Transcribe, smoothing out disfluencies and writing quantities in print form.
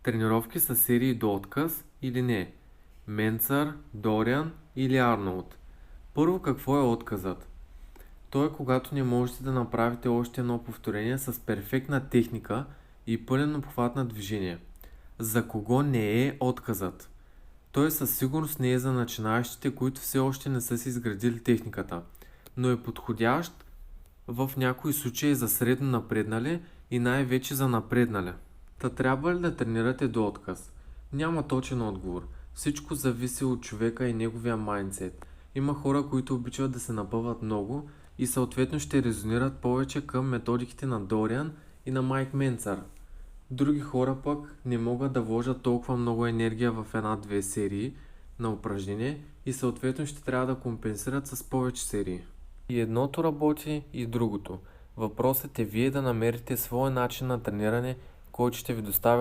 Тренировки с серии до отказ или не? Менцър, Дориан или Арнолд? Първо, какво е отказът? То е когато не можете да направите още едно повторение с перфектна техника и пълен обхват на движение. За кого не е отказът? Той със сигурност не е за начинаещите, които все още не са си изградили техниката, но е подходящ в някои случаи за средно напреднали и най-вече за напреднали. Та трябва ли да тренирате до отказ? Няма точен отговор. Всичко зависи от човека и неговия майндсет. Има хора, които обичат да се напъват много и съответно ще резонират повече към методиките на Дориан и на Майк Менцър. Други хора пък не могат да вложат толкова много енергия в една-две серии на упражнение и съответно ще трябва да компенсират с повече серии. И едното работи, и другото. Въпросът е вие да намерите своя начин на трениране, който ще ви доставя